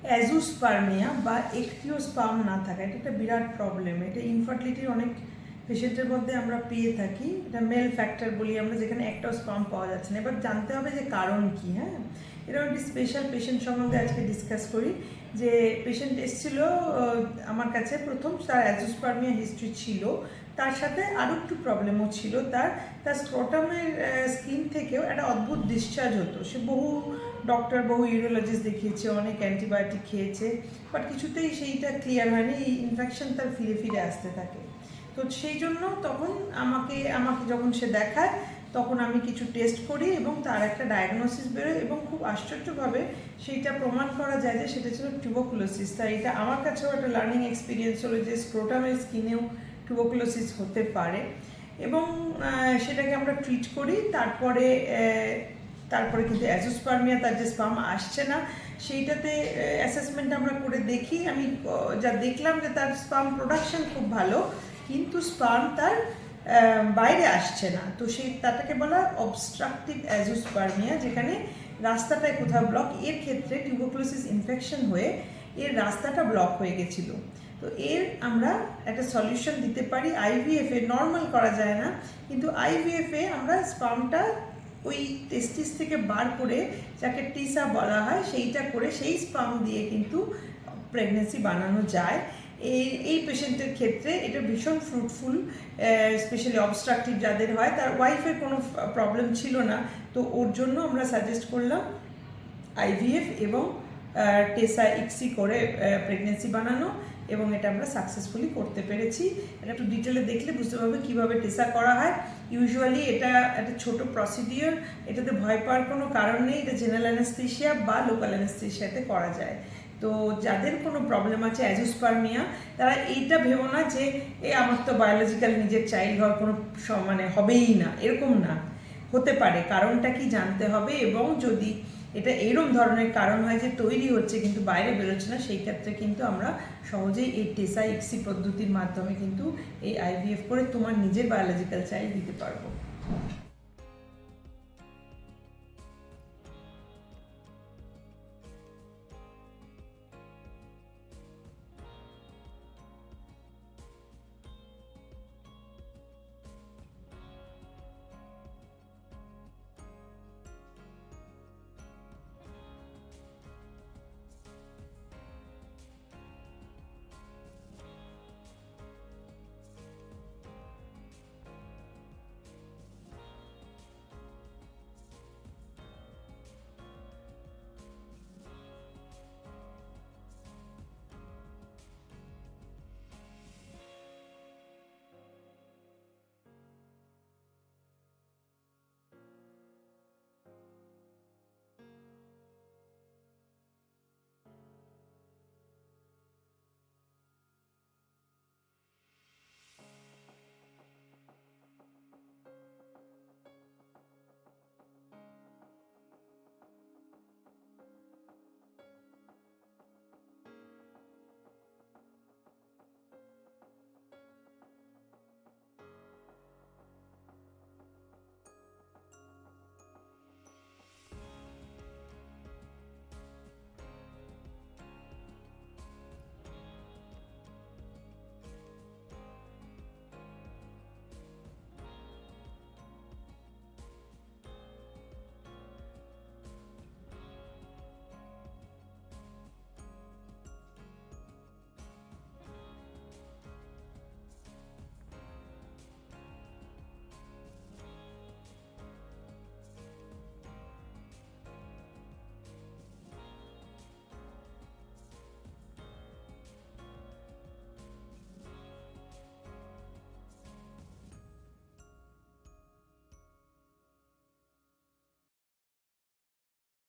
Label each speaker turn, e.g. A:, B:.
A: Azoospermia বা একটিও sperm না থাকা, এটা একটা বিরাট প্রবলেম। এটা ইনফার্টিলিটির অনেক পেশেন্টের মধ্যে আমরা পেয়ে থাকি। এটা মেল ফ্যাক্টর বলি আমরা, যেখানে একটাও স্পার্ম পাওয়া যাচ্ছে না। এবার জানতে হবে যে কারণ কী। হ্যাঁ, এরকম একটি স্পেশাল পেশেন্ট সম্বন্ধে আজকে ডিসকাস করি। যে পেশেন্ট এসেছিল আমার কাছে, প্রথম তার অ্যাজোস্পার্মিয়া হিস্ট্রি ছিল, তার সাথে আরও একটু প্রবলেমও ছিল। তার স্ক্রোটামের স্কিন থেকেও একটা অদ্ভুত ডিসচার্জ হতো। সে বহু ডক্টর, বহু ইউরোলজিস্ট দেখিয়েছে, অনেক অ্যান্টিবায়োটিক খেয়েছে, বাট কিছুতেই সেইটা ক্লিয়ার হয়নি। এই ইনফেকশন তার ফিরে ফিরে আসতে থাকে। তো সেই জন্য তখন আমাকে যখন সে দেখায়, তখন আমি কিছু টেস্ট করি এবং তার একটা ডায়াগনোসিস বেরোয়, এবং খুব আশ্চর্যভাবে সেইটা প্রমাণ করা যায় যে সেটা ছিল টিউবারকুলোসিস। তাই এটা আমার কাছেও একটা লার্নিং এক্সপিরিয়েন্স হলো যে স্ক্রোটামের স্কিনেও টিউবারকুলোসিস হতে পারে, এবং সেটাকে আমরা ট্রিট করি। তারপরে কিন্তু অ্যাজোস্পার্মিয়া, তার যে স্পার্ম আসছে না, সেইটাতে অ্যাসেসমেন্ট আমরা করে দেখি। আমি যা দেখলাম যে তার স্পার্ম প্রোডাকশন খুব ভালো, কিন্তু স্পার্ম তার বাইরে আসছে না। তো তাটাকে বলা অবস্ট্রাকটিভ অ্যাজোস্পার্মিয়া, যেখানে রাস্তাটায় কোথাও ব্লক। এর ক্ষেত্রে টিউবারকুলোসিস ইনফেকশন হয়ে এর রাস্তাটা ব্লক হয়ে গেছিলো। তো এর আমরা একটা সলিউশন দিতে পারি। আইভিএফে নর্মাল করা যায় না, কিন্তু আইভিএফে আমরা স্পার্মটা ওই টেস্টিস থেকে বার করে, যাকে টিসা বলা হয়, সেইটা করে সেই স্পার্ম দিয়ে কিন্তু প্রেগনেন্সি বানানো যায়। এই পেশেন্টের ক্ষেত্রে এটা ভীষণ ফ্রুটফুল, স্পেশালি অবস্ট্রাকটিভ যাদের হয়। তার ওয়াইফের কোনো প্রবলেম ছিল না, তো ওর জন্য আমরা সাজেস্ট করলাম আইভিএফ এবং টেসা ইক্সি করে প্রেগনেন্সি বানানো, এবং এটা আমরা সাকসেসফুলি করতে পেরেছি। এটা একটু ডিটেলে দেখলে বুঝতে পারবে কীভাবে টেসা করা হয়। ইউজুয়ালি এটা একটা ছোটো প্রসিডিওর, এটাতে ভয় পাওয়ার কোনো কারণ নেই। এটা জেনারেল অ্যানেস্থেশিয়া বা লোকাল অ্যানেস্থেশিয়াতে করা যায়। তো যাদের কোনো প্রবলেম আছে অ্যাজোস্পার্মিয়া, তারা এইটা ভেবো না যে আমার তো বায়োলজিক্যাল নিজের চাইল্ড হওয়ার কোনো হবেই না, এরকম না। হতে পারে, কারণটা কি জানতে হবে, এবং যদি এটা এরকম ধরনের কারণ হয় যে তৈরি হচ্ছে কিন্তু বাইরে বেরোচ্ছে না, সেই ক্ষেত্রে কিন্তু আমরা সহজেই এই টেসা ইক্সি পদ্ধতির মাধ্যমে কিন্তু এই আইভিএফ করে তোমার নিজের বায়োলজিক্যাল চাইল্ড দিতে পারবো।